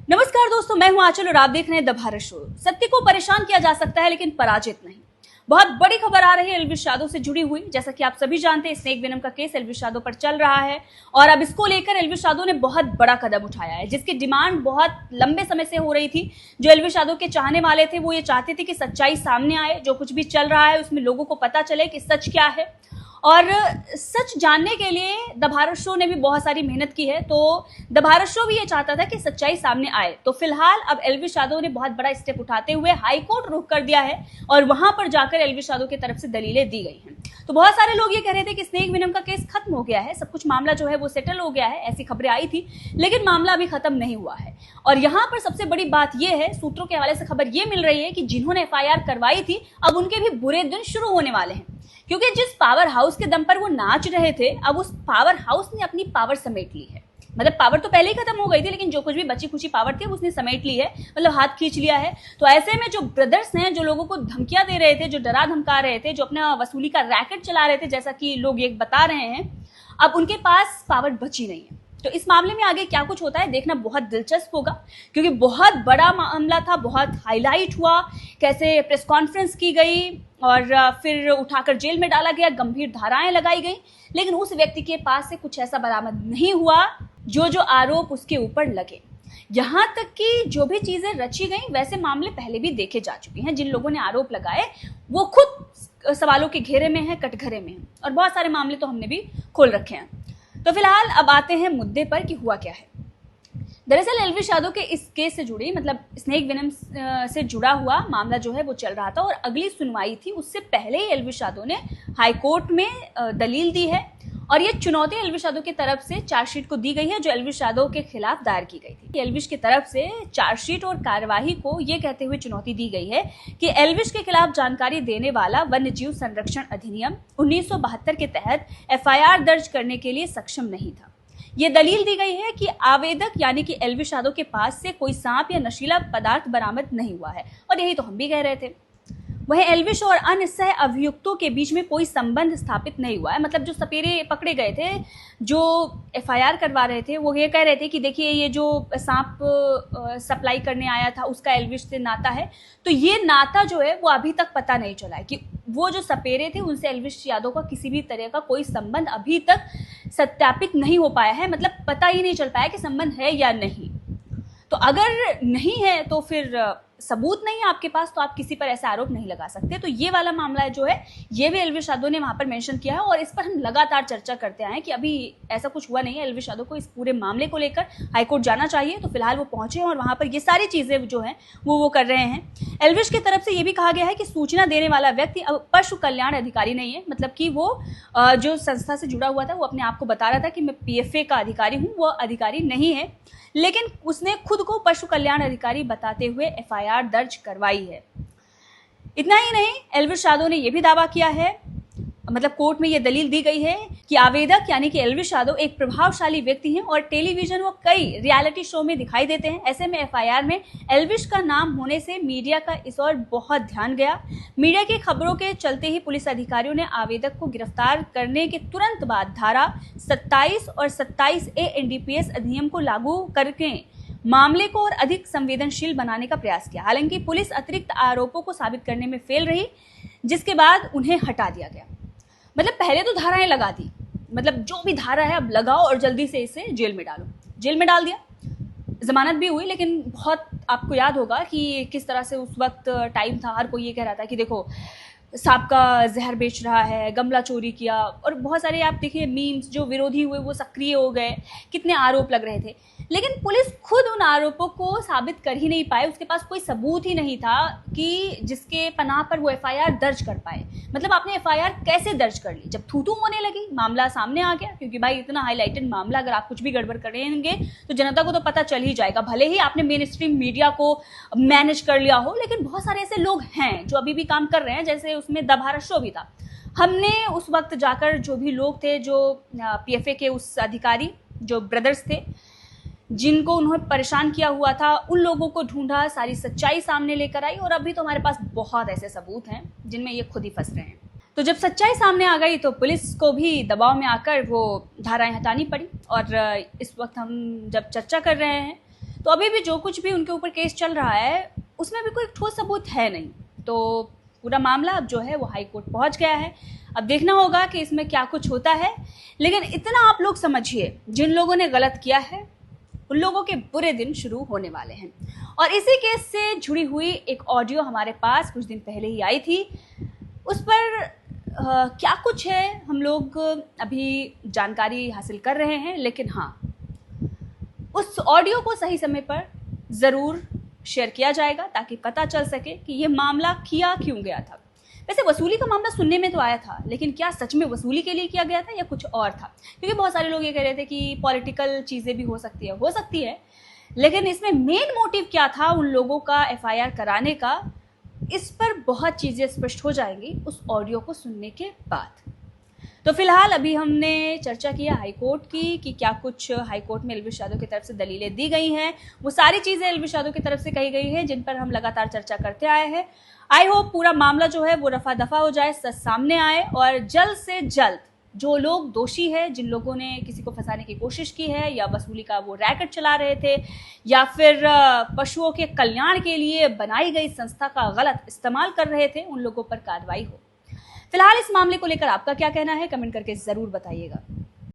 नमस्कार दोस्तों, मैं हूं आंचल और आप देख रहे हैं द भारत शो। सत्य को परेशान किया जा सकता है लेकिन पराजित नहीं। बहुत बड़ी खबर आ रही है एल्विश यादव से जुड़ी हुई। जैसा कि आप सभी जानते हैं, स्नेक वेनम का केस एल्विश यादव पर चल रहा है और अब इसको लेकर एल्विश यादव ने बहुत बड़ा कदम उठाया है, जिसकी डिमांड बहुत लंबे समय से हो रही थी। जो एल्विश यादव के चाहने वाले थे वो ये चाहते थे कि सच्चाई सामने आए, जो कुछ भी चल रहा है उसमें लोगों को पता चले कि सच क्या है। और सच जानने के लिए द भारत शो ने भी बहुत सारी मेहनत की है। तो द भारत शो भी ये चाहता था कि सच्चाई सामने आए। तो फिलहाल अब एल्विश यादव ने बहुत बड़ा स्टेप उठाते हुए हाई कोर्ट रुख कर दिया है और वहां पर जाकर एल्विश यादव की तरफ से दलीलें दी गई हैं। तो बहुत सारे लोग ये कह रहे थे कि स्नेक वेनम का केस खत्म हो गया है, सब कुछ मामला जो है वो सेटल हो गया है, ऐसी खबरें आई थी, लेकिन मामला अभी खत्म नहीं हुआ है। और यहाँ पर सबसे बड़ी बात यह है, सूत्रों के हवाले से खबर ये मिल रही है कि जिन्होंने एफआईआर करवाई थी अब उनके भी बुरे दिन शुरू होने वाले हैं, क्योंकि जिस पावर हाउस के दम पर वो नाच रहे थे अब उस पावर हाउस ने अपनी पावर समेट ली है। मतलब पावर तो पहले ही खत्म हो गई थी, लेकिन जो कुछ भी बची खुची पावर थी उसने समेट ली है, मतलब हाथ खींच लिया है। तो ऐसे में जो ब्रदर्स हैं, जो लोगों को धमकियां दे रहे थे, जो डरा धमका रहे थे, जो अपना वसूली का रैकेट चला रहे थे, जैसा कि लोग ये बता रहे हैं, अब उनके पास पावर बची नहीं है। तो इस मामले में आगे क्या कुछ होता है देखना बहुत दिलचस्प होगा, क्योंकि बहुत बड़ा मामला था, बहुत हाईलाइट हुआ, कैसे प्रेस कॉन्फ्रेंस की गई और फिर उठाकर जेल में डाला गया, गंभीर धाराएं लगाई गई, लेकिन उस व्यक्ति के पास से कुछ ऐसा बरामद नहीं हुआ जो आरोप उसके ऊपर लगे। यहां तक कि जो भी चीजें रची गई वैसे मामले पहले भी देखे जा चुके हैं। जिन लोगों ने आरोप लगाए वो खुद सवालों के घेरे में है, कटघरे में है, और बहुत सारे मामले तो हमने भी खोल रखे हैं। तो फिलहाल अब आते हैं मुद्दे पर कि हुआ क्या है। दरअसल एल्विश यादव के इस केस से जुड़ी, मतलब स्नेक वेनम से जुड़ा हुआ मामला जो है वो चल रहा था और अगली सुनवाई थी उससे पहले ही एल्विश यादव ने हाई कोर्ट में दलील दी है और ये चुनौती एल्विश यादव की तरफ से चार्जशीट को दी गई है, जो एल्विश यादव के खिलाफ दायर की गई थी। एल्विश की तरफ से चार्जशीट और कार्यवाही को ये कहते हुए चुनौती दी गई है कि एल्विश के खिलाफ जानकारी देने वाला वन्य जीव संरक्षण अधिनियम 1972 के तहत एफआईआर दर्ज करने के लिए सक्षम नहीं था। ये दलील दी गई है कि आवेदक यानी कि एल्विश यादव के पास से कोई सांप या नशीला पदार्थ बरामद नहीं हुआ है, और यही तो हम भी कह रहे थे। वहीं एल्विश और अन्य सह अभियुक्तों के बीच में कोई संबंध स्थापित नहीं हुआ है। मतलब जो सपेरे पकड़े गए थे, जो एफआईआर करवा रहे थे, वो ये कह रहे थे कि देखिए ये जो सांप सप्लाई करने आया था उसका एल्विश से नाता है। तो ये नाता जो है वो अभी तक पता नहीं चला है कि वो जो सपेरे थे उनसे एल्विश यादव का किसी भी तरह का कोई संबंध अभी तक सत्यापित नहीं हो पाया है। मतलब पता ही नहीं चल पाया कि संबंध है या नहीं। तो अगर नहीं है तो फिर सबूत नहीं है आपके पास, तो आप किसी पर ऐसा आरोप नहीं लगा सकते। तो ये वाला मामला जो है ये भी एल्विश यादव ने वहां पर मेंशन किया है और इस पर हम लगातार चर्चा करते आए कि अभी ऐसा कुछ हुआ नहीं है। एल्विश यादव को इस पूरे मामले को लेकर हाईकोर्ट जाना चाहिए। तो फिलहाल वो पहुंचे और वहां पर ये सारी चीजें जो है वो कर रहे हैं। एल्विश की तरफ से ये भी कहा गया है कि सूचना देने वाला व्यक्ति अब पशु कल्याण अधिकारी नहीं है। मतलब कि वो जो संस्था से जुड़ा हुआ था वो अपने आप को बता रहा था कि मैं पीएफए का अधिकारी हूँ, वो अधिकारी नहीं है, लेकिन उसने खुद को पशु कल्याण अधिकारी बताते हुए एफआईआर दर्ज करवाई है। इतना ही नहीं, एल्विश यादव ने यह भी दावा किया है, मतलब कोर्ट में यह दलील दी गई है कि आवेदक यानी कि एल्विश यादव एक प्रभावशाली व्यक्ति हैं और टेलीविजन व कई रियलिटी शो में दिखाई देते हैं। ऐसे में एफआईआर में एल्विश का नाम होने से मीडिया का इस ओर बहुत ध्यान गया। मीडिया की खबरों के चलते ही पुलिस अधिकारियों ने आवेदक को गिरफ्तार करने के तुरंत बाद धारा 27 और 27A एनडीपीएस अधिनियम को लागू करके मामले को और अधिक संवेदनशील बनाने का प्रयास किया। हालांकि पुलिस अतिरिक्त आरोपों को साबित करने में फेल रही, जिसके बाद उन्हें हटा दिया गया। मतलब पहले तो धाराएं लगा दी, मतलब जो भी धारा है अब लगाओ और जल्दी से इसे जेल में डालो। जेल में डाल दिया, जमानत भी हुई, लेकिन बहुत आपको याद होगा कि किस तरह से उस वक्त टाइम था, हर कोई ये कह रहा था कि देखो सांप का जहर बेच रहा है, गमला चोरी किया, और बहुत सारे आप देखिए मीम्स, जो विरोधी हुए वो सक्रिय हो गए, कितने आरोप लग रहे थे, लेकिन पुलिस खुद उन आरोपों को साबित कर ही नहीं पाए। उसके पास कोई सबूत ही नहीं था कि जिसके पनाह पर वो एफआईआर दर्ज कर पाए। मतलब आपने एफआईआर कैसे दर्ज कर ली? जब थू-थू होने लगी, मामला सामने आ गया, क्योंकि भाई इतना हाईलाइटेड मामला, अगर आप कुछ भी गड़बड़ करेंगे तो जनता को तो पता चल ही जाएगा। भले ही आपने मेन स्ट्रीम मीडिया को मैनेज कर लिया हो, लेकिन बहुत सारे ऐसे लोग हैं जो अभी भी काम कर रहे हैं, जैसे उसमें द भारत शो भी था। हमने उस वक्त जाकर जो भी लोग थे, जो पीएफए के उस अधिकारी, जो ब्रदर्स थे जिनको उन्होंने परेशान किया हुआ था, उन लोगों को ढूंढा, सारी सच्चाई सामने लेकर आई, और अभी तो हमारे पास बहुत ऐसे सबूत हैं जिनमें ये खुद ही फंस रहे हैं। तो जब सच्चाई सामने आ गई तो पुलिस को भी दबाव में आकर वो धाराएं हटानी पड़ी। और इस वक्त हम जब चर्चा कर रहे हैं तो अभी भी जो कुछ भी उनके ऊपर केस चल रहा है उसमें भी कोई ठोस सबूत है नहीं। तो पूरा मामला अब जो है वो हाई कोर्ट पहुंच गया है। अब देखना होगा कि इसमें क्या कुछ होता है। लेकिन इतना आप लोग समझिए, जिन लोगों ने गलत किया है उन लोगों के बुरे दिन शुरू होने वाले हैं। और इसी केस से जुड़ी हुई एक ऑडियो हमारे पास कुछ दिन पहले ही आई थी। उस पर क्या कुछ है हम लोग अभी जानकारी हासिल कर रहे हैं, लेकिन हाँ, उस ऑडियो को सही समय पर ज़रूर शेयर किया जाएगा ताकि पता चल सके कि ये मामला किया क्यों गया था। वैसे वसूली का मामला सुनने में तो आया था, लेकिन क्या सच में वसूली के लिए किया गया था या कुछ और था? क्योंकि बहुत सारे लोग ये कह रहे थे कि पॉलिटिकल चीज़ें भी हो सकती है, लेकिन इसमें मेन मोटिव क्या था उन लोगों का एफआईआर कराने का, इस पर बहुत चीज़ें स्पष्ट हो जाएंगी उस ऑडियो को सुनने के बाद। तो फिलहाल अभी हमने चर्चा किया हाईकोर्ट की कि क्या कुछ हाईकोर्ट में एल्विश यादव की तरफ से दलीलें दी गई हैं। वो सारी चीज़ें एल्विश यादव की तरफ से कही गई हैं जिन पर हम लगातार चर्चा करते आए हैं। आई होप पूरा मामला जो है वो रफा दफा हो जाए, सच सामने आए और जल्द से जल्द जो लोग दोषी है, जिन लोगों ने किसी को फंसाने की कोशिश की है या वसूली का वो रैकेट चला रहे थे या फिर पशुओं के कल्याण के लिए बनाई गई संस्था का गलत इस्तेमाल कर रहे थे, उन लोगों पर कार्रवाई हो। फिलहाल इस मामले को लेकर आपका क्या कहना है, कमेंट करके जरूर बताइएगा।